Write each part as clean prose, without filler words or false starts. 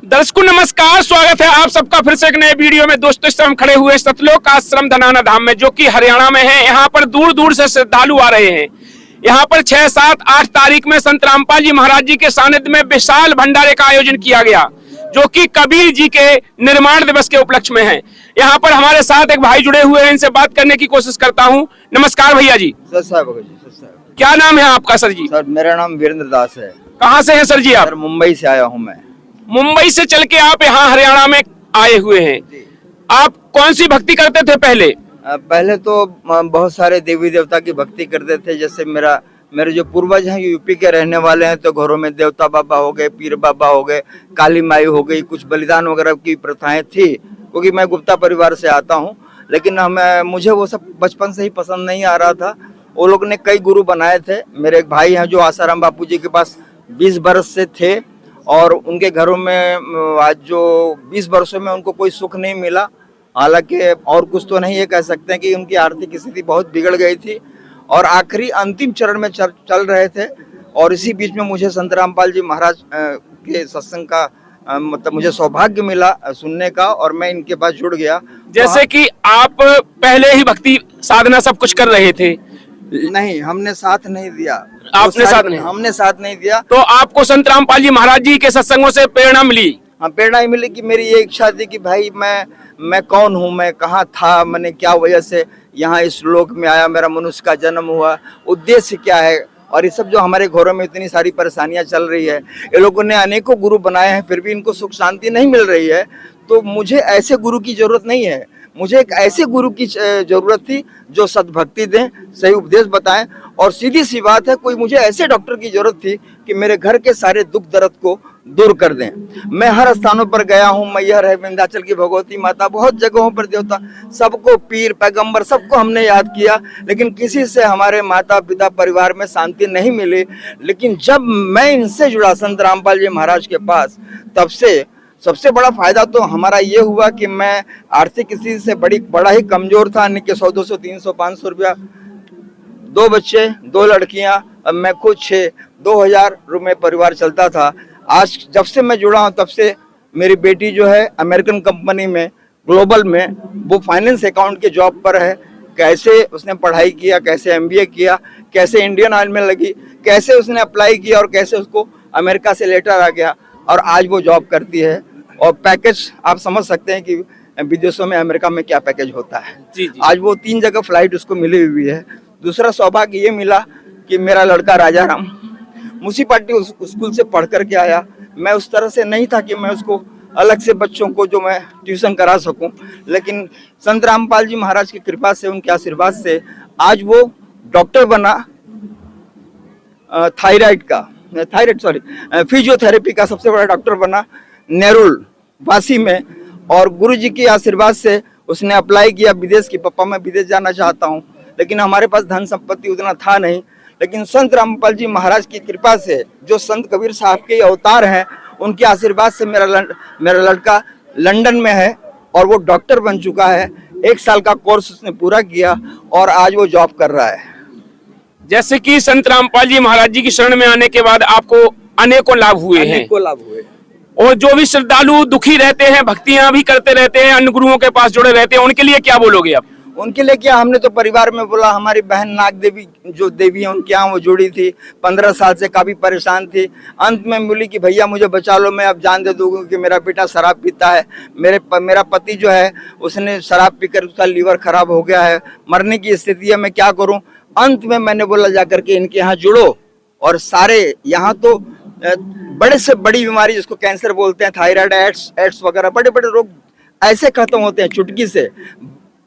दर्शकों नमस्कार, स्वागत है आप सबका फिर से एक नए वीडियो में। दोस्तों इस समय हम खड़े हुए सतलोक आश्रम धनाना धाम में, जो कि हरियाणा में है। यहाँ पर दूर दूर से श्रद्धालु आ रहे हैं। यहाँ पर 6, 7, 8 तारीख में संत रामपाल जी महाराज जी के सानिध्य में विशाल भंडारे का आयोजन किया गया, जो कि कबीर जी के निर्माण दिवस के उपलक्ष्य में है। यहाँ पर हमारे साथ एक भाई जुड़े हुए हैं, इनसे बात करने की कोशिश करता हूँ। नमस्कार भैया जी। क्या नाम है आपका सर जी? सर मेरा नाम वीरेंद्र दास है। कहाँ से हैं सर जी आप? सर मुंबई से आया हूँ मैं। मुंबई से चल के आप यहाँ हरियाणा में आए हुए हैं। आप कौन सी भक्ति करते थे पहले? पहले तो बहुत सारे देवी देवता की भक्ति करते थे। जैसे मेरे जो पूर्वज हैं यूपी के रहने वाले हैं, तो घरों में देवता बाबा हो गए, पीर बाबा हो गए, काली माई हो गई, कुछ बलिदान वगैरह की प्रथाएं थी। क्योंकि मैं गुप्ता परिवार से आता हूँ, लेकिन मुझे वो सब बचपन से ही पसंद नहीं आ रहा था। वो लोग ने कई गुरु बनाए थे। मेरे एक भाई हैं जो आसाराम बापू जी के पास 20 बरस से थे, और उनके घरों में आज जो 20 वर्षों में उनको कोई सुख नहीं मिला। हालांकि और कुछ तो नहीं ये कह सकते हैं कि उनकी आर्थिक स्थिति बहुत बिगड़ गई थी और आखिरी अंतिम चरण में चल रहे थे। और इसी बीच में मुझे संत रामपाल जी महाराज के सत्संग का मतलब मुझे सौभाग्य मिला सुनने का, और मैं इनके पास जुड़ गया। जैसे कि आप पहले ही भक्ति साधना सब कुछ कर रहे थे? नहीं, हमने साथ नहीं दिया। आपने साथ नहीं? हमने साथ नहीं दिया। तो आपको संत रामपाल जी महाराज जी के सत्संगों से प्रेरणा मिली? हाँ, प्रेरणा ही मिली कि मेरी ये इच्छा थी कि भाई मैं कौन हूँ, मैं कहाँ था, मैंने क्या वजह से यहाँ इस लोक में आया, मेरा मनुष्य का जन्म हुआ, उद्देश्य क्या है। और ये सब जो हमारे घरों में इतनी सारी परेशानियां चल रही है, ये लोगों ने अनेकों गुरु बनाए हैं, फिर भी इनको सुख शांति नहीं मिल रही है। तो मुझे ऐसे गुरु की जरूरत नहीं है। मुझे एक ऐसे गुरु की जरूरत थी जो सद्भक्ति दें, सही उपदेश बताएं। और सीधी सी बात है, कोई मुझे ऐसे डॉक्टर की जरूरत थी कि मेरे घर के सारे दुख दर्द को दूर कर दें। मैं हर स्थानों पर गया हूँ, मैहर है, विंध्याचल की भगवती माता, बहुत जगहों पर देवता, सबको, पीर पैगंबर, सबको हमने याद किया, लेकिन किसी से हमारे माता पिता परिवार में शांति नहीं मिली। लेकिन जब मैं इनसे जुड़ा संत रामपाल जी महाराज के पास, तब से सबसे बड़ा फायदा तो हमारा ये हुआ कि मैं आर्थिक स्थिति से बड़ा ही कमजोर था। अन्य के 100, 200, 300, 500 रुपया, 2 बच्चे, 2 लड़कियां, अब मैं खुद 6, 2000 रुपये परिवार चलता था। आज जब से मैं जुड़ा हूं, तब से मेरी बेटी जो है अमेरिकन कंपनी में, ग्लोबल में, वो फाइनेंस अकाउंट के जॉब पर है। कैसे उसने पढ़ाई किया, कैसे MBA किया, कैसे इंडियन ऑयल में लगी, कैसे उसने अप्लाई किया, और कैसे उसको अमेरिका से लेटर आ गया, और आज वो जॉब करती है। और पैकेज आप समझ सकते हैं कि विदेशों में, अमेरिका में क्या पैकेज होता है। जी जी। आज वो 3 जगह फ्लाइट उसको मिली हुई है। दूसरा सौभाग्य ये मिला कि मेरा लड़का राजाराम म्युनिसिपैलिटी स्कूल से पढ़ करके आया। मैं उस तरह से नहीं था कि मैं उसको अलग से बच्चों को जो मैं ट्यूशन करा सकूं, लेकिन संत रामपाल जी महाराज की कृपा से, उनके आशीर्वाद से आज वो डॉक्टर बना, फिजियोथेरेपी का सबसे बड़ा डॉक्टर बना नेरुल वासी में। और गुरु जी के आशीर्वाद से उसने अप्लाई किया विदेश की। पापा मैं विदेश जाना चाहता हूँ, लेकिन हमारे पास धन संपत्ति उतना था नहीं। लेकिन संत रामपाल जी महाराज की कृपा से, जो संत कबीर साहब के अवतार हैं, उनके आशीर्वाद से मेरा लड़का लंदन में है और वो डॉक्टर बन चुका है। 1 साल का कोर्स उसने पूरा किया और आज वो जॉब कर रहा है। जैसे कि संत रामपाल जी महाराज जी की शरण में आने के बाद आपको अनेकों लाभ हुए हैं। और जो भी श्रद्धालु दुखी रहते हैं, भक्तियां भी करते रहते हैं, अन्य गुरुओं के पास जुड़े रहते हैं, उनके लिए क्या बोलोगे आप? उनके लिए क्या, हमने तो परिवार में बोला, हमारी बहन नाग देवी जो देवी है उनके यहाँ वो जुड़ी थी, 15 साल से काफी परेशान थी। अंत में बोली कि भैया मुझे बचा लो, मैं अब जान दे दूंगी कि मेरा बेटा शराब पीता है। मेरा पति जो है उसने शराब पीकर उसका लीवर खराब हो गया है, मरने की स्थिति है, मैं क्या करूं। अंत में मैंने बोला जाकर के इनके यहाँ जुड़ो, और सारे यहाँ तो बड़े से बड़ी बीमारी जिसको कैंसर बोलते हैं, थायराइड, एड्स वगैरह बड़े बड़े रोग ऐसे खत्म होते हैं चुटकी से।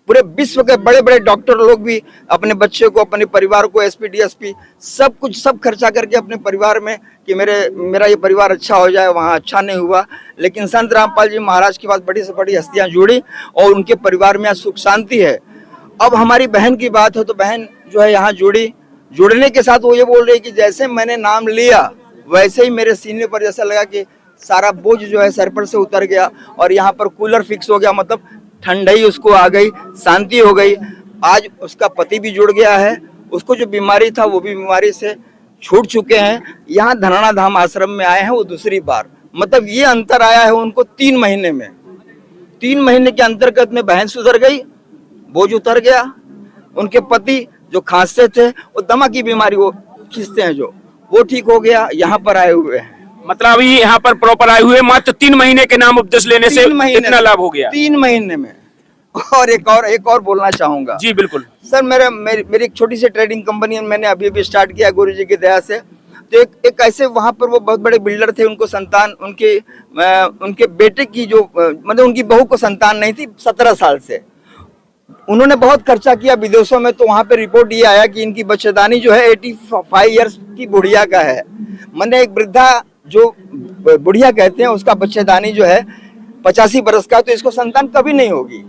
पूरे विश्व के बड़े बड़े डॉक्टर लोग भी अपने बच्चे को, अपने परिवार को, SP DSP सब खर्चा करके अपने परिवार में कि मेरा ये परिवार अच्छा हो जाए, वहाँ अच्छा नहीं हुआ। लेकिन संत रामपाल जी महाराज के पास बड़ी से बड़ी हस्तियाँ जुड़ी और उनके परिवार में सुख शांति है। अब हमारी बहन की बात हो तो बहन जो है यहाँ जुड़ने के साथ वो ये बोल रही कि जैसे मैंने नाम लिया वैसे ही मेरे सीने पर जैसा लगा कि सारा बोझ जो है सर पर से उतर गया, और यहाँ पर कूलर फिक्स हो गया, मतलब ठंडाई उसको आ गई, शांति हो गई। आज उसका पति भी जुड़ गया है, उसको जो बीमारी था वो भी बीमारी से छूट चुके हैं। यहाँ धनाना धाम आश्रम में आए हैं वो दूसरी बार। मतलब ये अंतर आया है उनको 3 महीने में। 3 महीने के अंतर्गत में बहन सुधर गई, बोझ उतर गया। उनके पति जो खांसते थे, वो दमा की बीमारी वो खींचते हैं जो, वो ठीक हो गया, यहाँ पर आए हुए हैं। मतलब अभी यहाँ पर प्रॉपर आए हुए मात्र 3 महीने के नाम उपदेश लेने से इतना लाभ हो गया। 3 महीने में। और एक और बोलना चाहूंगा। जी बिल्कुल सर, मेरी एक छोटी सी ट्रेडिंग कंपनी मैंने अभी स्टार्ट किया गुरु जी की दया से। तो एक ऐसे वहां पर वो बहुत बड़े बिल्डर थे, उनको संतान उनके बेटे की जो मतलब उनकी बहू को संतान नहीं थी 17 साल से। उन्होंने बहुत खर्चा किया विदेशों में, तो वहां पे रिपोर्ट ये आया कि इनकी बच्चेदानी जो है 85 इयर्स की बुढ़िया का है। मैंने एक वृद्धा जो बुढ़िया कहते हैं उसका बच्चेदानी जो है 85 बरस का, तो इसको संतान कभी नहीं होगी।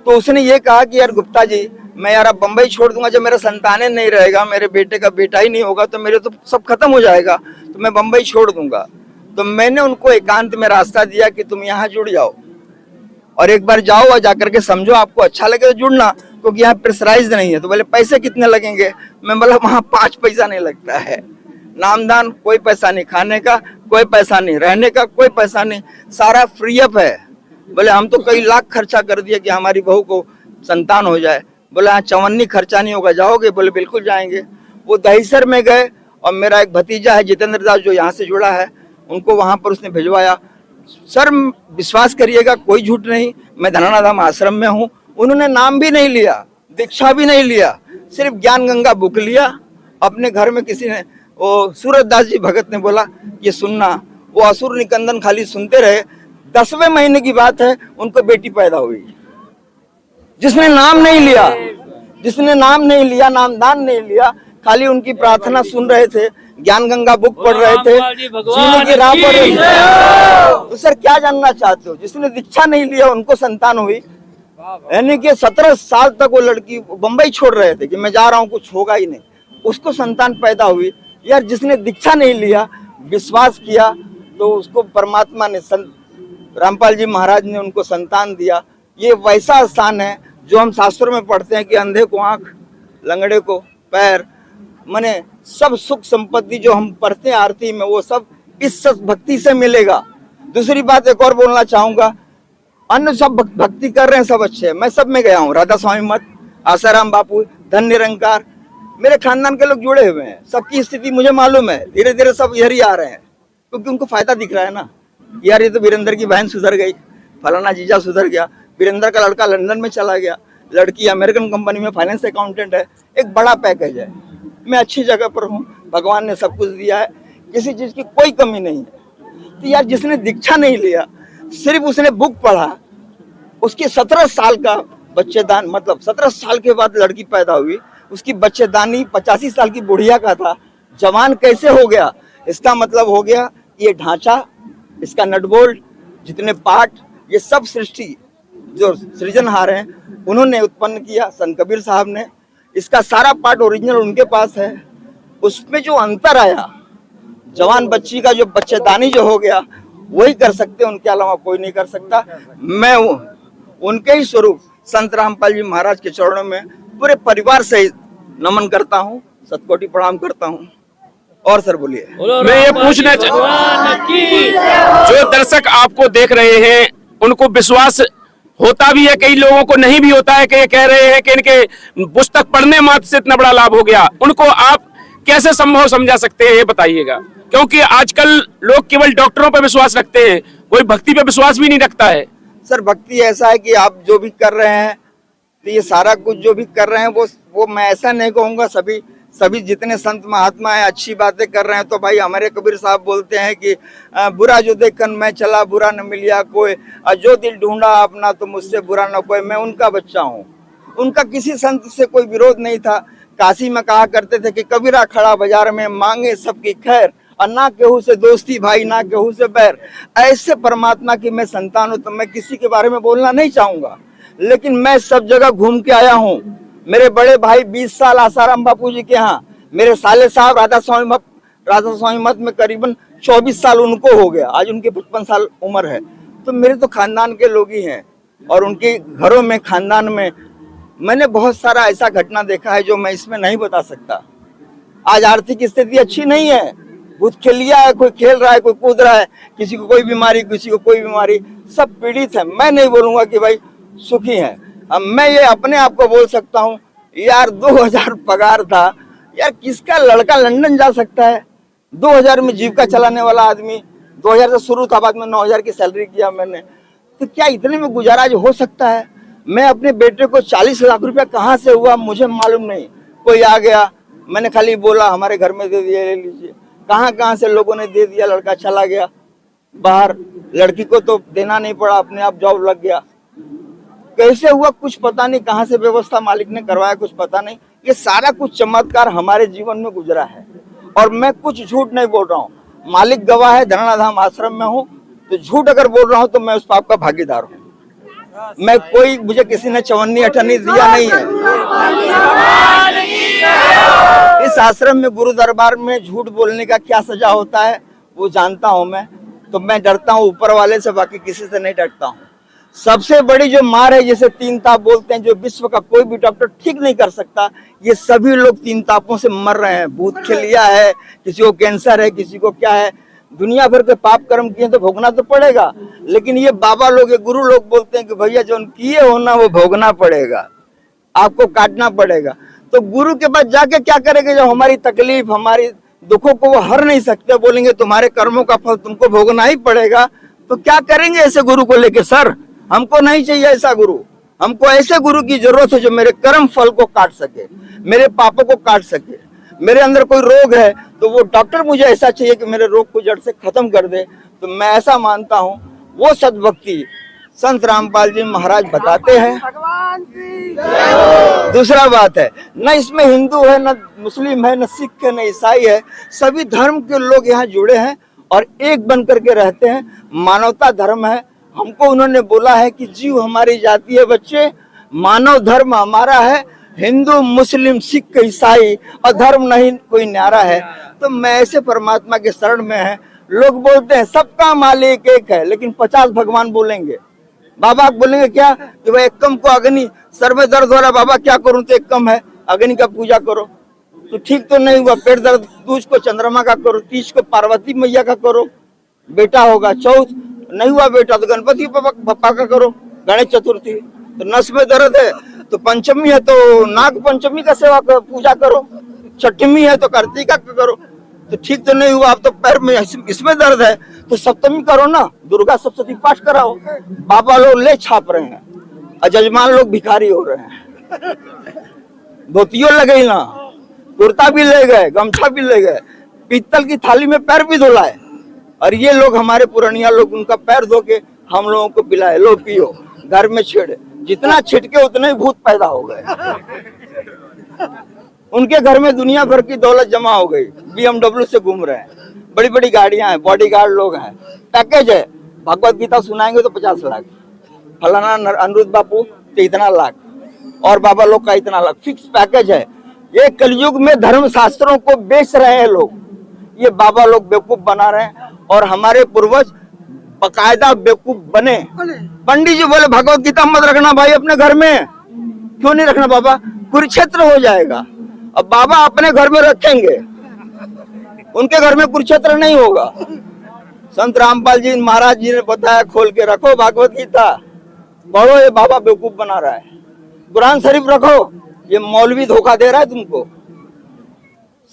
तो उसने ये कहा कि यार गुप्ता जी, मैं यार अब बम्बई छोड़ दूंगा, जब मेरा संतान नहीं रहेगा, मेरे बेटे का बेटा ही नहीं होगा, तो मेरे तो सब खत्म हो जाएगा, तो मैं बम्बई छोड़ दूंगा। तो मैंने उनको एकांत में रास्ता दिया कि तुम यहाँ जुड़ जाओ और एक बार जाओ और जाकर के समझो, आपको अच्छा लगे तो जुड़ना, क्योंकि यहाँ प्रेशराइज नहीं है। तो बोले पैसे कितने लगेंगे? मैं बोला वहाँ 5 पैसा नहीं लगता है, नामदान कोई पैसा नहीं, खाने का कोई पैसा नहीं, रहने का कोई पैसा नहीं, सारा फ्री अप है। बोले हम तो कई लाख खर्चा कर दिया कि हमारी बहू को संतान हो जाए। बोले हाँ, चवन्नी खर्चा नहीं होगा, जाओगे? बोले बिल्कुल जाएंगे। वो दहीसर में गए और मेरा एक भतीजा है जितेंद्र दास जो यहाँ से जुड़ा है, उनको वहां पर उसने भिजवाया। सर विश्वास करिएगा, कोई झूठ नहीं, मैं धनाना धाम आश्रम में हूँ। उन्होंने नाम भी नहीं लिया, दीक्षा भी नहीं लिया, सिर्फ ज्ञान गंगा बुक लिया। अपने घर में किसी ने, वो सूरज दास जी भगत ने बोला ये सुनना, वो असुर निकंदन खाली सुनते रहे। 10वें महीने की बात है, उनको बेटी पैदा हुई। जिसने नाम नहीं लिया, जिसने नाम नहीं लिया, नामदान नहीं लिया, खाली उनकी प्रार्थना सुन रहे थे, ज्ञान गंगा बुक पढ़ रहे थे, जीने की राह पर रहे थे। तो सर क्या जानना चाहते हो? जिसने दीक्षा नहीं लिया उनको संतान हुई, यानी कि 17 साल तक वो लड़की बंबई छोड़ रहे थे कि मैं जा रहा हूँ, कुछ होगा ही नहीं, उसको संतान पैदा हुई। यार जिसने दीक्षा नहीं लिया, विश्वास किया, तो उसको परमात्मा ने, संत रामपाल जी महाराज ने उनको संतान दिया। ये वैसा स्थान है जो हम शास्त्रों में पढ़ते हैं कि अंधे को आंख, लंगड़े को पैर, माने सब सुख संपत्ति जो हम पढ़ते हैं आरती में, वो सब इस भक्ति से मिलेगा। दूसरी बात एक और बोलना चाहूंगा, अन्य सब भक्ति कर रहे हैं, सब अच्छे हैं, मैं सब में गया हूँ, राधा स्वामी मठ, आसाराम बापू, धन निरंकार, मेरे खानदान के लोग जुड़े हुए हैं, सबकी स्थिति मुझे मालूम है। धीरे धीरे सब इधर ही आ रहे हैं क्योंकि उनको फायदा दिख रहा है ना। यार ये तो वीरेंद्र की बहन सुधर गई, फलाना जीजा सुधर गया, वीरेंद्र का लड़का लंदन में चला गया, लड़की अमेरिकन कंपनी में फाइनेंस अकाउंटेंट है, एक बड़ा पैकेज है, मैं अच्छी जगह पर हूँ, भगवान ने सब कुछ दिया है, किसी चीज की कोई कमी नहीं है। तो यार जिसने दीक्षा नहीं लिया, सिर्फ उसने बुक पढ़ा, उसके 17 साल का बच्चेदान, मतलब 17 साल के बाद लड़की पैदा हुई, उसकी बच्चेदानी 85 साल की बुढ़िया का था, जवान कैसे हो गया? इसका मतलब हो गया ये ढांचा, इसका नटबोल्ट, जितने पार्ट, ये सब सृष्टि जो सृजनहार हैं उन्होंने उत्पन्न किया, संत कबीर साहब ने। इसका सारा पार्ट ओरिजिनल उनके पास है। उसमें जो अंतर आया, जवान बच्ची का जो बच्चेदानी जो हो गया, वही कर सकते, उनके अलावा कोई नहीं कर सकता। मैं उनके ही स्वरूप संत रामपाल जी महाराज के चरणों में पूरे परिवार से नमन करता हूँ, सतकोटि प्रणाम करता हूँ। और सर बोलिए। मैं ये पूछना जो दर्शक आपको देख रहे हैं उनको विश्वास होता भी है, कई लोगों को नहीं भी होता है कि ये कह रहे हैं कि इनके पुस्तक पढ़ने मात्र से इतना बड़ा लाभ हो गया, उनको आप कैसे संभव समझा सकते हैं ये बताइएगा? क्योंकि आजकल लोग केवल डॉक्टरों पर विश्वास रखते हैं, कोई भक्ति पे विश्वास भी नहीं रखता है। सर भक्ति ऐसा है कि आप जो भी कर रहे हैं, तो ये सारा कुछ जो भी कर रहे हैं वो मैं ऐसा नहीं कहूँगा, सभी जितने संत महात्मा है अच्छी बातें कर रहे हैं। तो भाई हमारे कबीर साहब बोलते हैं कि बुरा जो देखकर मैं चला, बुरा न मिलिया कोई, जो दिल ढूंढा अपना तो मुझसे बुरा न कोई। मैं उनका बच्चा हूँ, उनका किसी संत से कोई विरोध नहीं था। काशी में कहा करते थे कि कबीरा खड़ा बाजार में मांगे सबकी खैर, और ना केहू से दोस्ती भाई ना केहू से बैर। ऐसे परमात्मा की मैं संतान हूँ, तो मैं किसी के बारे में बोलना नहीं चाहूंगा, लेकिन मैं सब जगह घूम के आया हूँ। मेरे बड़े भाई 20 साल आसाराम बापू जी के यहाँ, मेरे साले साहब राधा स्वामी मठ में करीबन 24 साल उनको हो गया, आज उनके 55 साल उम्र है। तो मेरे तो खानदान के लोग ही हैं, और उनके घरों में, खानदान में मैंने बहुत सारा ऐसा घटना देखा है जो मैं इसमें नहीं बता सकता। आज आर्थिक स्थिति अच्छी नहीं है, भूतखेलिया है, कोई खेल रहा है, कोई कूद रहा है, किसी को कोई बीमारी, किसी को कोई बीमारी, सब पीड़ित है। मैं नहीं बोलूंगा कि भाई सुखी है। अब मैं ये अपने आप को बोल सकता हूँ यार 2000 पगार था यार, किसका लड़का लंदन जा सकता है? 2000 में जीविका चलाने वाला आदमी, 2000 से शुरू था, बाद में 9000 की सैलरी किया मैंने, तो क्या इतने में गुजारा हो सकता है? मैं अपने बेटे को 40 लाख रुपया कहाँ से हुआ मुझे मालूम नहीं, कोई आ गया, मैंने खाली बोला हमारे घर में दे दिया, ले लीजिए। कहाँ से लोगों ने दे दिया, लड़का चला गया बाहर, लड़की को तो देना नहीं पड़ा, अपने आप जॉब लग गया। कैसे हुआ कुछ पता नहीं, कहाँ से व्यवस्था मालिक ने करवाया कुछ पता नहीं। ये सारा कुछ चमत्कार हमारे जीवन में गुजरा है और मैं कुछ झूठ नहीं बोल रहा हूँ, मालिक गवाह है, धनाना धाम आश्रम में हूँ, तो झूठ अगर बोल रहा हूँ तो मैं उस पाप का भागीदार हूँ। मैं कोई, मुझे किसी ने 54 अठन्नी दिया नहीं है। इस आश्रम में गुरु दरबार में झूठ बोलने का क्या सजा होता है वो जानता हूँ मैं, तो मैं डरता हूँ ऊपर वाले से, बाकी किसी से नहीं डरता हूँ। सबसे बड़ी जो मार है, जिसे 3 ताप बोलते हैं, जो विश्व का कोई भी डॉक्टर ठीक नहीं कर सकता, ये सभी लोग 3 तापों से मर रहे हैं। भूतखेलिया है, किसी को कैंसर है, किसी को क्या है, दुनिया भर के पाप कर्म किए तो भोगना तो पड़ेगा। लेकिन ये बाबा लोग, ये गुरु लोग बोलते हैं कि भैया जो किए हो ना वो भोगना पड़ेगा, आपको काटना पड़ेगा। तो गुरु के पास जाके क्या करेंगे? जब हमारी तकलीफ, हमारी दुखों को वो हर नहीं सकते, बोलेंगे तुम्हारे कर्मों का फल तुमको भोगना ही पड़ेगा, तो क्या करेंगे ऐसे गुरु को लेके? सर हमको नहीं चाहिए ऐसा गुरु, हमको ऐसे गुरु की जरूरत है जो मेरे कर्म फल को काट सके, मेरे पापों को काट सके। मेरे अंदर कोई रोग है तो वो डॉक्टर मुझे ऐसा चाहिए कि मेरे रोग को जड़ से खत्म कर दे। तो मैं ऐसा मानता हूँ वो सद्भक्ति संत रामपाल जी महाराज बताते हैं। दूसरा बात है, न इसमें हिंदू है, न मुस्लिम है, न सिख है, न ईसाई है, सभी धर्म के लोग यहाँ जुड़े हैं और एक बन करके रहते हैं। मानवता धर्म है। हमको उन्होंने बोला है कि जीव हमारी जाति है बच्चे, मानव धर्म हमारा है, हिंदू मुस्लिम सिख ईसाई और धर्म नहीं कोई न्यारा है। तो मैं ऐसे परमात्मा के शरण में है। लोग बोलते हैं सबका मालिक एक है, लेकिन 50 भगवान बोलेंगे। बाबा बोलेंगे क्या कि भाई एकम को अग्नि, सर में दर्द हो रहा, बाबा क्या करूं? तो एकम है, अग्नि का पूजा करो। तो ठीक तो नहीं हुआ। पेट दर्द, दूज को चंद्रमा का करो, तीज को पार्वती मैया का करो, बेटा होगा। चौथ नहीं हुआ बेटा तो गणपति पप्पा का करो। गणेश चतुर्थी तो नस में दर्द है तो पंचमी है तो नाग पंचमी का सेवा करो, पूजा करो। छठवीं है तो कार्तिका का करो। तो ठीक तो नहीं हुआ, अब तो पैर में इसमें दर्द है तो सप्तमी करो ना, दुर्गा सप्तमी पाठ कराओ। बाबा लोग ले छाप रहे हैं और जजमान लोग भिखारी हो रहे हैं। धोतियों लगे ना, कुर्ता भी ले गए, गमछा भी ले गए, पीतल की थाली में पैर भी धुलाए। और ये लोग हमारे पुरानिया लोग उनका पैर धो के हम लोगों को पिलाए, लो पियो, घर में छेड़े। जितना छिटके उतने ही भूत पैदा हो गए। उनके घर में दुनिया भर की दौलत जमा हो गई, BMW से घूम रहे हैं, बड़ी बड़ी गाड़ियां हैं, बॉडीगार्ड लोग हैं, पैकेज है। भगवत गीता सुनाएंगे तो 50 लाख, फलाना अनिरुद्ध बापू तो इतना लाख, और बाबा लोग का इतना लाख, फिक्स पैकेज है। ये कलयुग में धर्म शास्त्रों को बेच रहे हैं लोग, ये बाबा लोग बेवकूफ बना रहे हैं और हमारे पूर्वज बकायदा बेवकूफ बने। पंडित जी बोले भगवत गीता मत रखना भाई अपने घर में। क्यों नहीं रखना बाबा? कुरुक्षेत्र हो जाएगा। अब बाबा अपने घर में रखेंगे, उनके घर में कुरुक्षेत्र नहीं होगा। संत रामपाल जी महाराज जी ने बताया खोल के रखो भगवत गीता, पढ़ो, ये बाबा बेवकूफ बना रहा है। कुरान शरीफ रखो, ये मौलवी धोखा दे रहा है तुमको।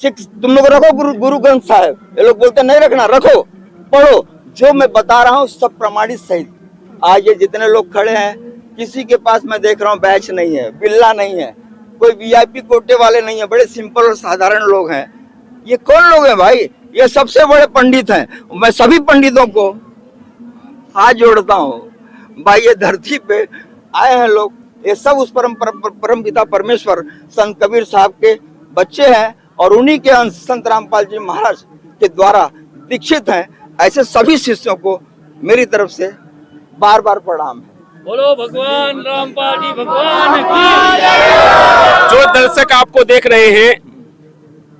सिख तुम लोग रखो गुरु ग्रंथ साहिब, ये लोग बोलते नहीं रखना, रखो, पढ़ो। जो मैं बता रहा हूँ सब प्रमाणित सहित। आज ये जितने लोग खड़े हैं, किसी के पास मैं देख रहा हूँ बैच नहीं है, बिल्ला नहीं है, कोई VIP कोटे वाले नहीं है, बड़े सिंपल और साधारण लोग हैं। ये कौन लोग हैं भाई? ये सबसे बड़े पंडित हैं। मैं सभी पंडितों को हाथ जोड़ता हूँ भाई, ये धरती पे आए हैं लोग, ये सब उस परम पिता परमेश्वर संत कबीर साहब के बच्चे हैं और उन्हीं के अंश संत रामपाल जी महाराज के द्वारा दीक्षित हैं। ऐसे सभी शिष्यों को मेरी तरफ से बार बार प्रणाम है। बोलो भगवान रामपाल जी भगवान की। जो दर्शक आपको देख रहे हैं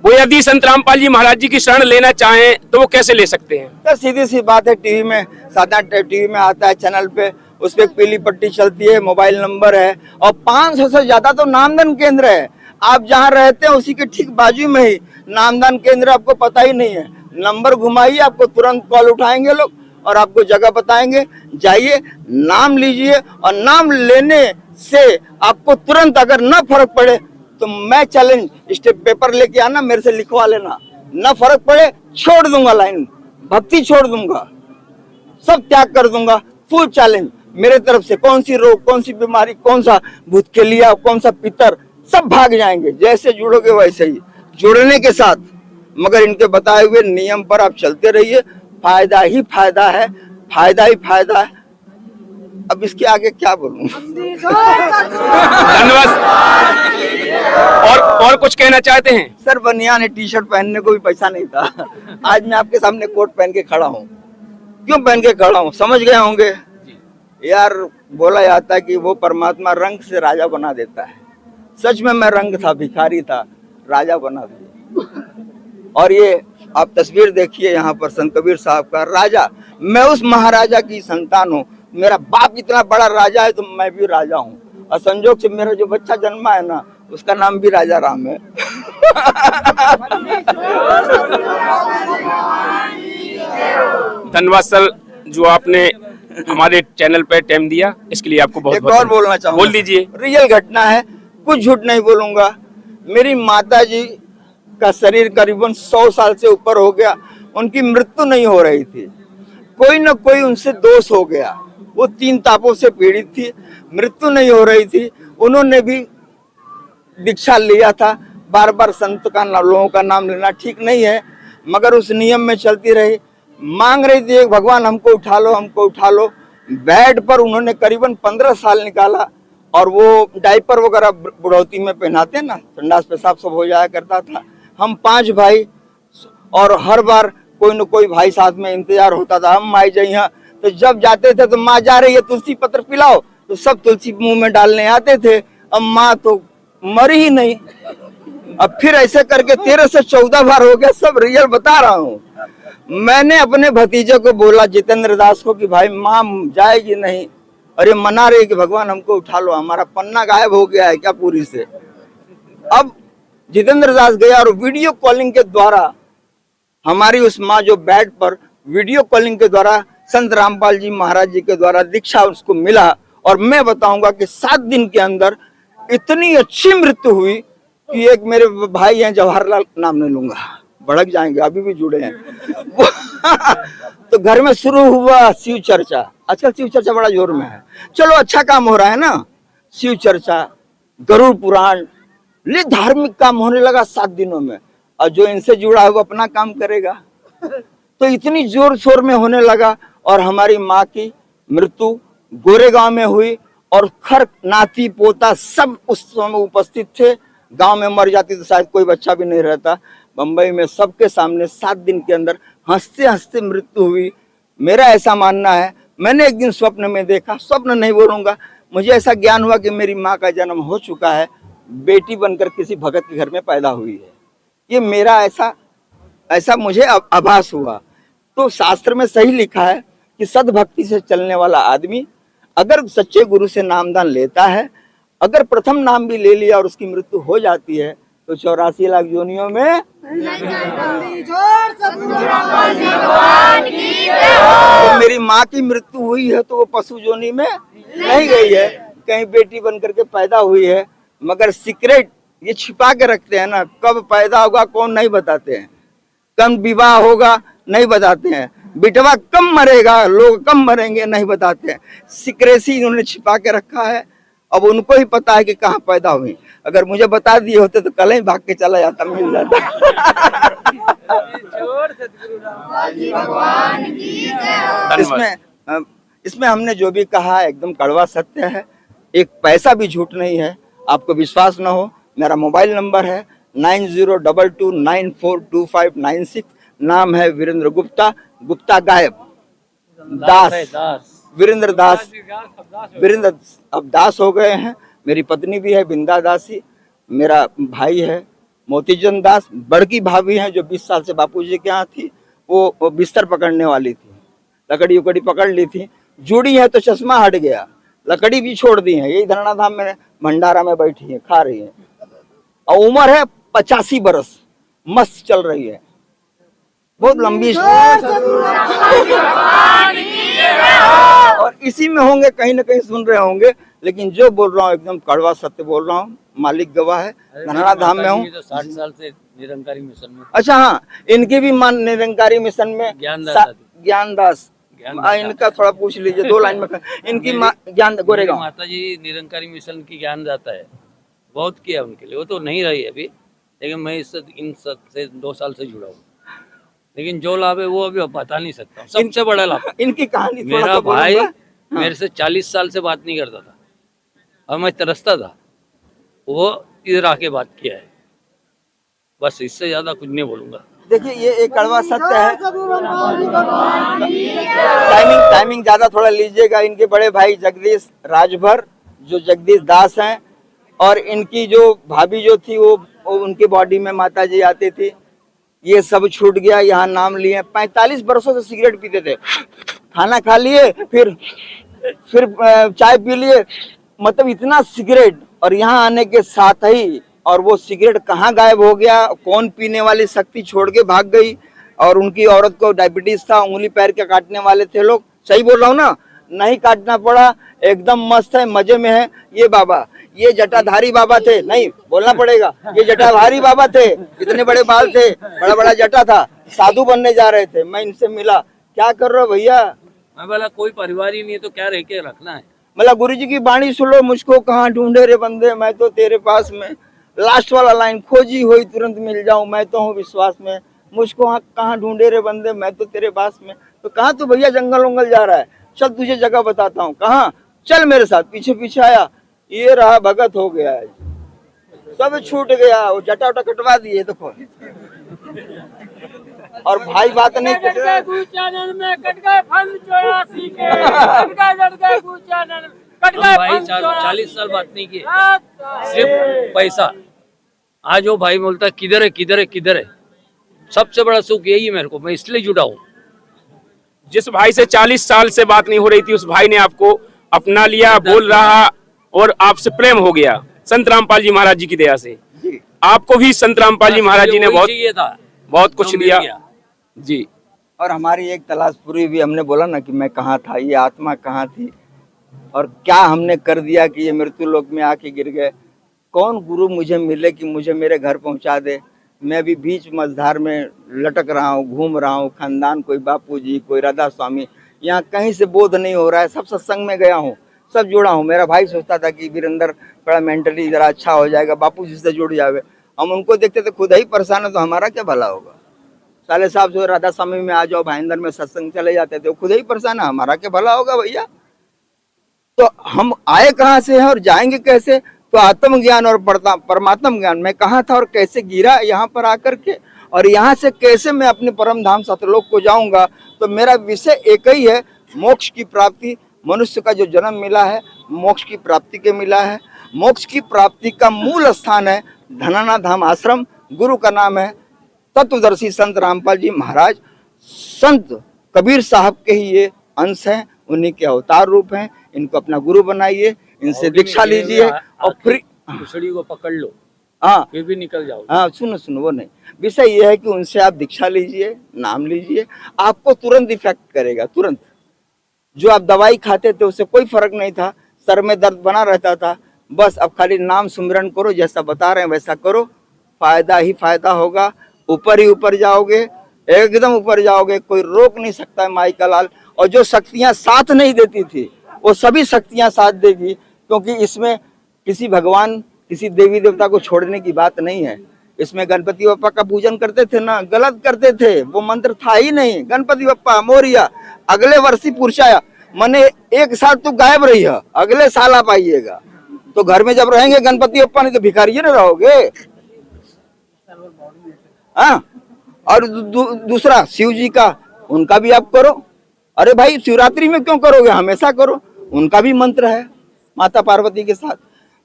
वो यदि संत रामपाल जी महाराज जी की शरण लेना चाहें तो वो कैसे ले सकते हैं? तो सीधी सी बात है, टीवी में साधारण टीवी में आता है चैनल पे, उस पे एक पीली पट्टी चलती है, मोबाइल नंबर है और 500 से ज्यादा तो नामदान केंद्र है। आप जहाँ रहते हैं उसी के ठीक बाजू में ही नामदान केंद्र, आपको पता ही नहीं है। नंबर घुमाइए, आपको तुरंत कॉल उठाएंगे लोग और आपको जगह बताएंगे, जाइए नाम लीजिए, और नाम लेने से आपको तुरंत अगर न फर्क पड़े तो मैं चैलेंज, स्टेप पेपर लेके आना, मेरे से लिखवा लेना, न फर्क पड़े छोड़ दूंगा लाइन, भक्ति छोड़ दूंगा, सब त्याग कर दूंगा, फुल चैलेंज मेरे तरफ से। कौन सी रोग, कौन सी बीमारी, कौन सा भूतखेलिया, कौन सा पितर, सब भाग जाएंगे। जैसे जुड़ोगे वैसे ही, जुड़ने के साथ, मगर इनके बताए हुए नियम पर आप चलते रहिए, फायदा ही फायदा है, फायदा ही फायदा है। अब इसके आगे क्या बोलूं। धन्यवाद। और कुछ कहना चाहते हैं? सर बनियान टी शर्ट पहनने को भी पैसा नहीं था, आज मैं आपके सामने कोट पहन के खड़ा हूँ। क्यों पहन के खड़ा हूँ समझ गए होंगे यार। बोला जाता है कि वो परमात्मा रंग से राजा बना देता है। सच में मैं रंग था, भिखारी था, राजा बना दिया। और ये आप तस्वीर देखिए यहाँ पर संत कबीर साहब का, राजा। मैं उस महाराजा की संतान हूँ, मेरा बाप इतना बड़ा राजा है तो मैं भी राजा हूँ। और संजोग से मेरा जो बच्चा जन्मा है ना, उसका नाम भी राजा राम है। धन्यवाद सर, जो आपने हमारे चैनल पे टाइम दिया, इसके लिए आपको बहुत एक बहुत और बोलना चाहूंगा, बोल दीजिए। रियल घटना है, कुछ झूठ नहीं बोलूंगा। मेरी माता जी का शरीर करीबन 100 साल से ऊपर हो गया, उनकी मृत्यु नहीं हो रही थी, कोई न कोई उनसे दोष हो गया। वो 3 तापों से पीड़ित थी, मृत्यु नहीं हो रही थी। उन्होंने भी दीक्षा लिया था, बार बार संत का लोगों का नाम लेना ठीक नहीं है, मगर उस नियम में चलती रही। मांग रही थी भगवान हमको उठा लो, हमको उठा लो। बेड पर उन्होंने करीबन 15 साल निकाला, और वो डायपर वगैरह बुढ़ौती में पहनाते ना, संडास पेशाब सब हो जाया करता था। हम 5 भाई, और हर बार कोई न कोई भाई साथ में इंतजार होता था। हम माई जइया तो जब जाते थे तो माँ जा रही है तुलसी पत्र पिलाओ, तो सब तुलसी मुंह में डालने आते थे। अब माँ तो मरी ही नहीं। अब फिर ऐसे करके 13 से 14 बार हो गया, सब रियल बता रहा हूँ। मैंने अपने भतीजे को बोला, जितेंद्र दास को, कि भाई माँ जाएगी नहीं, और ये मना रही कि भगवान हमको उठा लो, हमारा पन्ना गायब हो गया है क्या पूरी से। अब जितेंद्र दास गया और वीडियो कॉलिंग के द्वारा हमारी उस माँ जो बेड पर, वीडियो कॉलिंग के द्वारा संत रामपाल जी महाराज जी के द्वारा दीक्षा उसको मिला। और मैं बताऊंगा कि 7 दिन के अंदर इतनी अच्छी मृत्यु हुई कि एक मेरे भाई हैं, जवाहरलाल, नाम नहीं लूंगा, भड़क जाएंगे, अभी भी जुड़े हैं। तो घर में शुरू हुआ शिव चर्चा। आजकल शिव चर्चा बड़ा जोर में है, चलो अच्छा काम हो रहा है ना, शिव चर्चा, गरुड़ पुराण, ले धार्मिक काम होने लगा 7 दिनों में। और जो इनसे जुड़ा है वो अपना काम करेगा। तो इतनी जोर शोर में होने लगा, और हमारी माँ की मृत्यु गोरेगांव में हुई, और खर नाती पोता सब उस समय उपस्थित थे। गांव में मर जाती तो शायद कोई बच्चा भी नहीं रहता। बंबई में सबके सामने 7 दिन के अंदर हंसते हंसते मृत्यु हुई। मेरा ऐसा मानना है, मैंने एक दिन स्वप्न में देखा, स्वप्न नहीं बोलूंगा, मुझे ऐसा ज्ञान हुआ कि मेरी माँ का जन्म हो चुका है, बेटी बनकर किसी भगत के घर में पैदा हुई है। ये मेरा ऐसा मुझे आभास हुआ। तो शास्त्र में सही लिखा है कि सद्भक्ति से चलने वाला आदमी अगर सच्चे गुरु से नामदान लेता है, अगर प्रथम नाम भी ले लिया और उसकी मृत्यु हो जाती है, तो 84 लाख योनियों में तो मेरी माँ की मृत्यु हुई है तो वो पशु योनि में नहीं गई है, कहीं बेटी बनकर के पैदा हुई है। मगर सीक्रेट ये छिपा के रखते हैं ना, कब पैदा होगा कौन नहीं बताते हैं, कब विवाह होगा नहीं बताते हैं, बिटवा कम मरेगा, लोग कम मरेंगे नहीं बताते हैं। सिक्रेसी इन्होंने छिपा के रखा है। अब उनको ही पता है कि कहाँ पैदा हुई। अगर मुझे बता दिए होते तो कल ही भाग के चला जाता, मिल जाता। इसमें हमने जो भी कहा है एकदम कड़वा सत्य है, एक पैसा भी झूठ नहीं है। आपको विश्वास न हो, मेरा मोबाइल नंबर है 9022942596। नाम है वीरेंद्र गुप्ता, गुप्ता गायब, दास, वीरेंद्र दास, वीरेंद्र अब दास हो गए हैं। मेरी पत्नी भी है बिंदा दासी, मेरा भाई है मोतीचंद दास, बड़की भाभी हैं जो 20 साल से बापूजी के यहाँ थी, वो बिस्तर पकड़ने वाली थी, लकड़ी उकड़ी पकड़ ली थी, जुड़ी है तो चश्मा हट गया, लकड़ी भी छोड़ दी है, यही धरना धाम में भंडारा में बैठी है, खा रही है, और उम्र है 85 बरस, मस्त चल रही है। बहुत लंबी और इसी में होंगे, कहीं ना कहीं सुन रहे होंगे, लेकिन जो बोल रहा हूँ एकदम कड़वा सत्य बोल रहा हूँ। मालिक गवाह है, धनाना धाम में हूँ। तो 60 साल से निरंकारी मिशन में। अच्छा हाँ, इनकी भी मान निरंकारी मिशन में ज्ञानदास, इनका थोड़ा पूछ लीजिए, 2 लाइन में। इनकी ज्ञान गोरेगांव माता जी निरंकारी मिशन की ज्ञान दाता है, बहुत किया उनके लिए। वो तो नहीं रही अभी, लेकिन मैं इन सब से 2 साल से जुड़ा हूँ। लेकिन जो लाभ है वो अभी बता नहीं सकता। सबसे बड़ा लाभ इनकी कहानी, मेरा भाई मेरे से 40 साल से बात नहीं करता था और मैं तरसता था, वो इधर आके बात किया है। बस इससे ज्यादा कुछ नहीं बोलूंगा। देखिए ये एक कड़वा सत्य है। टाइमिंग ज्यादा थोड़ा लीजिएगा। इनके बड़े भाई जगदीश राजभर, जो जगदीश दास हैं, और इनकी जो भाभी जो थी वो उनकी बॉडी में माता जी आती थी। ये सब छूट गया, यहाँ नाम लिए। 45 वर्षों से सिगरेट पीते थे, खाना खा लिए फिर चाय पी लिए, मतलब इतना सिगरेट। और यहाँ आने के साथ ही और वो सिगरेट कहाँ गायब हो गया, कौन पीने वाली शक्ति छोड़ के भाग गई। और उनकी औरत को डायबिटीज था, उंगली पैर के काटने वाले थे लोग। सही बोल रहा हूँ ना? नहीं काटना पड़ा, एकदम मस्त है, मजे में है। ये बाबा, ये जटाधारी बाबा थे, नहीं बोलना पड़ेगा, ये जटाधारी बाबा थे। इतने बड़े बाल थे, बड़ा बड़ा जटा था, साधु बनने जा रहे थे। मैं इनसे मिला, क्या कर रहे हो भैया? मैं बोला कोई परिवार ही नहीं है तो क्या रह के रखना है। मतलब गुरु जी की बाणी सुनो, मुझको कहाँ ढूंढे रे बंदे, मैं तो तेरे पास में। लास्ट वाला लाइन, खोजी हुई तुरंत मिल जाऊं, मैं तो हूँ विश्वास में। मुझको कहाँ ढूंढे रे बंदे, मैं तो तेरे पास में। तो कहाँ तू भैया जंगल वंगल जा रहा है? चल तुझे जगह बताता हूँ। कहाँ? चल मेरे साथ। पीछे पीछे आया, ये रहा, भगत हो गया है, सब छूट गया। वो जटा वटा कटवा दिए देखो। और भाई बात नहीं कर रहा। भाई 40 साल बात नहीं की, सिर्फ पैसा। आज वो भाई बोलता है किधर है, किधर है, किधर है। सबसे बड़ा सुख यही है मेरे को, मैं इसलिए जुड़ा हूँ। जिस भाई से 40 साल से बात नहीं हो रही थी, उस भाई ने आपको अपना लिया, बोल रहा, और आपसे प्रेम हो गया संत रामपाल जी महाराज जी की दया से। आपको भी संत रामपाल जी महाराज जी ने बहुत कुछ दिया जी। और हमारी एक तलाश पूरी भी, हमने बोला ना कि मैं कहाँ था, ये आत्मा कहाँ थी, और क्या हमने कर दिया कि ये मृत्यु लोक में आके गिर गए। कौन गुरु मुझे मिले कि मुझे मेरे घर पहुंचा दे। मैं भी बीच मझधार में लटक रहा हूँ, घूम रहा हूँ। खानदान, कोई बापू जी, कोई राधा स्वामी, यहाँ कहीं से बोध नहीं हो रहा है। सब सत्संग में गया हूँ, सब जुड़ा हूँ। मेरा भाई सोचता था कि वीरेंद्र बड़ा मेंटली जरा अच्छा हो जाएगा, बापू जी से जुड़ जावे। हम उनको देखते थे खुद ही परेशान है, तो हमारा क्या भला होगा। साले साहब जो राधा स्वामी में आ जाओ, भाईंदर में सत्संग चले जाते थे, खुद ही परेशान है, हमारा क्या भला होगा भैया। तो हम आए कहाँ से हैं और जाएंगे कैसे? तो आत्मज्ञान और परमात्म ज्ञान, मैं कहाँ था और कैसे गिरा यहाँ पर आकर के, और यहाँ से कैसे मैं अपने परम धाम सतलोक को जाऊंगा। तो मेरा विषय एक ही है, मोक्ष की प्राप्ति। मनुष्य का जो जन्म मिला है मोक्ष की प्राप्ति के मिला है। मोक्ष की प्राप्ति का मूल स्थान है धनाना धाम आश्रम। गुरु का नाम है तत्वदर्शी संत रामपाल जी महाराज। संत कबीर साहब के ही ये अंश हैं, उन्हीं के अवतार रूप हैं। इनको अपना गुरु बनाइए, इनसे दीक्षा लीजिए और फ्री कुशड़ी को पकड़ लो, हाँ फिर भी निकल जाओ। हाँ सुनो वो नहीं, विषय ये है कि उनसे आप दीक्षा लीजिए, नाम लीजिए, आपको तुरंत इफेक्ट करेगा। तुरंत जो आप दवाई खाते थे उससे कोई फर्क नहीं था, सर में दर्द बना रहता था, बस अब खाली नाम सुमिरन करो, जैसा बता रहे हैं वैसा करो, फायदा ही फायदा होगा। ऊपर ही ऊपर जाओगे, एकदम ऊपर जाओगे, कोई रोक नहीं सकता है माई का लाल। और जो शक्तियां साथ नहीं देती थी वो सभी शक्तियां साथ देगी, क्योंकि इसमें किसी भगवान, किसी देवी देवता को छोड़ने की बात नहीं है। इसमें गणपति बप्पा का पूजन करते थे ना, गलत करते थे, वो मंत्र था ही नहीं। गणपति बप्पा मोरिया, अगले वर्ष ही पुरछाया, मने एक साल तो गायब रही है, अगले साल आप आइएगा। तो घर में जब रहेंगे गणपति बप्पा नहीं तो भिखारी ना रहोगे। हाँ, और दूसरा शिव जी का, उनका भी आप करो। अरे भाई शिवरात्रि में क्यों करोगे, हमेशा करो, उनका भी मंत्र है माता पार्वती के साथ।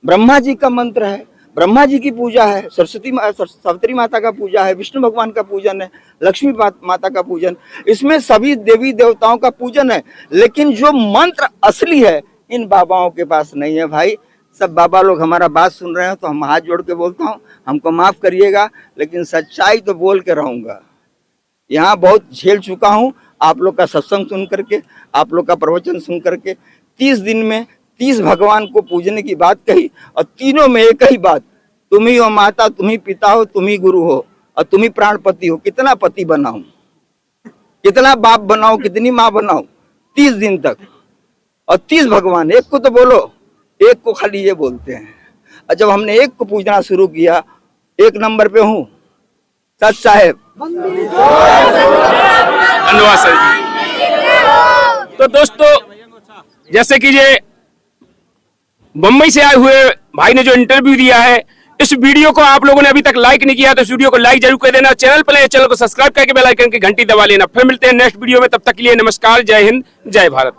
ब्रह्मा जी का मंत्र है, ब्रह्मा जी की पूजा है, सरस्वती माता का पूजा है, विष्णु भगवान का पूजन है, लक्ष्मी माता का पूजन, इसमें सभी देवी देवताओं का पूजन है। लेकिन जो मंत्र असली है इन बाबाओं के पास नहीं है भाई। सब बाबा लोग हमारा बात सुन रहे हैं तो हम हाथ जोड़ के बोलता हूँ, हमको माफ करिएगा, लेकिन सच्चाई तो बोल के रहूंगा। यहाँ बहुत झेल चुका हूँ आप लोग का सत्संग सुन करके, आप लोग का प्रवचन सुन करके। 30 दिन में 30 भगवान को पूजने की बात कही और तीनों में एक ही बात, तुम ही हो माता, तुम ही पिता हो, तुम ही गुरु हो और तुम ही प्राणपति हो। कितना पति बनाऊं, कितना बाप बनाऊं, कितनी माँ बनाऊं 30 दिन तक। और 30 भगवान, एक को तो बोलो, एक को खाली ये बोलते हैं। और जब हमने एक को पूजना शुरू किया, 1 नंबर पे हूँ सच साहेब। धन्यवाद सर जी। तो दोस्तों, जैसे कि ये मुंबई से आए हुए भाई ने जो इंटरव्यू दिया है, इस वीडियो को आप लोगों ने अभी तक लाइक नहीं किया तो इस वीडियो को लाइक जरूर कर देना। चैनल पर नए चैनल को सब्सक्राइब करके बेल आइकन की घंटी दबा लेना। फिर मिलते हैं नेक्स्ट वीडियो में, तब तक के लिए नमस्कार, जय हिंद, जय भारत।